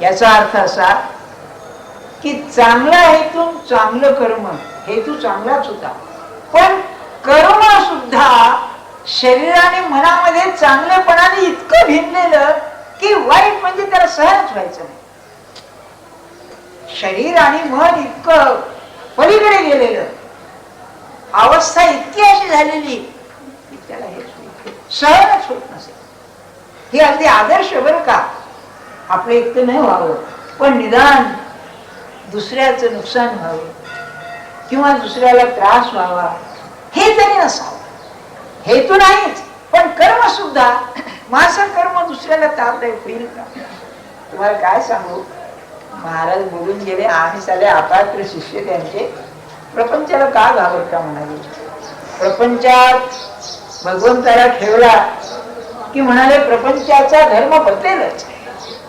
याचा अर्थ असा की चांगला हेतू चांगलं कर्म, हेतू चांगलाच होता, पण कर्म सुद्धा शरीराने मनामध्ये चांगलेपणाने इतकं भिनलेलं की वाईट म्हणजे त्याला सहनच व्हायचं नाही. शरीर आणि मन इतकं पलीकडे गेलेलं, अवस्था इतकी अशी झालेली की त्याला हे सहनच होत नसेल. हे अगदी आदर्श बरं का, आपलं इतकं नाही व्हावं, पण निदान दुसऱ्याचं नुकसान व्हावं किंवा दुसऱ्याला त्रास व्हावा हे तरी नसावं. हेतू नाहीच, पण कर्म सुद्धा, माझं कर्म दुसऱ्याला त्रासदायक होईल का? तुम्हाला काय सांगू, महाराज बोलून गेले, आम्ही साले अपात्र शिष्य त्यांचे, प्रपंचाला का घाबरता म्हणाले. प्रपंचात भगवंताला ठेवला की म्हणाले प्रपंचाचा धर्म बदलेलच.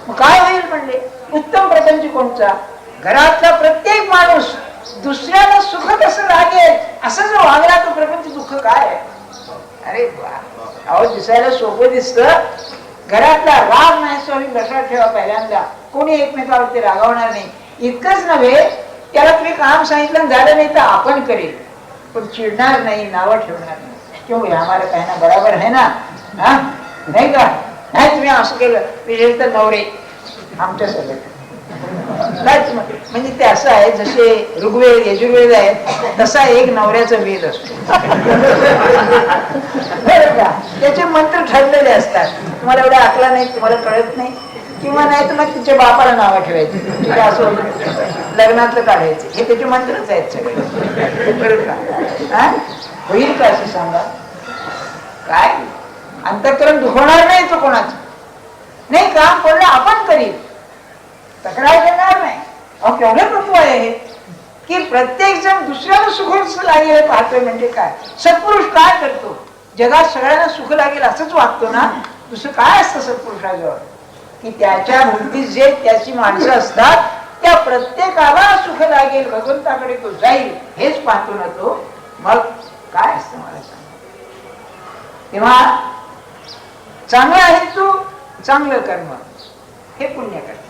मग काय होईल म्हणले, उत्तम प्रपंच कोणचा? घरातला प्रत्येक माणूस दुसऱ्याला सुख कसं लागेल असं जर वागला तर प्रपंच दुःख काय आहे? अरे अहो, दिसायला सोपं दिसतं, घरातला राग नाही स्वामी लक्षात ठेवा. पहिल्यांदा कोणी एकमेकावरती रागावणार नाही. इतकंच नव्हे, त्याला तुम्ही काम सांगितलं झालं नाही तर आपण करेल, पण चिडणार नाही, नावं ठेवणार नाही. क्यों आम्हाला काय ना बरोबर आहे ना, हा नाही का, नाही तुम्ही असं केलं विशेष तर नवरे आमच्या सगळं म्हणजे ते असं आहे, जसे ऋग्वेद यजुर्वेद आहे तसा एक नवऱ्याचा वेद असतो. बरं का, त्याचे मंत्र ठरलेले असतात. तुम्हाला एवढ्या आकला नाही, तुम्हाला कळत नाही, किंवा नाही तर मग तिच्या बापाला नावं ठेवायची, असं लग्नातलं काढायचं, हे त्याचे मंत्रच आहेत सगळे. बरं का, होईल का असं सांगा? काय अंतःकरण दुखवणार नाही तो कोणाचं नाही, काम पडलं आपण करील, तक्रार देणार नाही. अहो केवढे तत्व आहे हे की प्रत्येक जण दुसऱ्याला सुख लागेल पाहतोय. म्हणजे काय सत्पुरुष काय करतो, जगात सगळ्यांना सुख लागेल असंच वागतो ना. दुसरं काय असतं सत्पुरुषाजवळ, की त्याच्या भोवती जे त्याची माणसं असतात त्या प्रत्येकाला सुख लागेल, भगवंताकडे तो जाईल हेच पाहतो ना तो. मग काय असतं मला सांग. तेव्हा चांगला आहे तू, चांगलं कर्म हे पुण्य कर्म.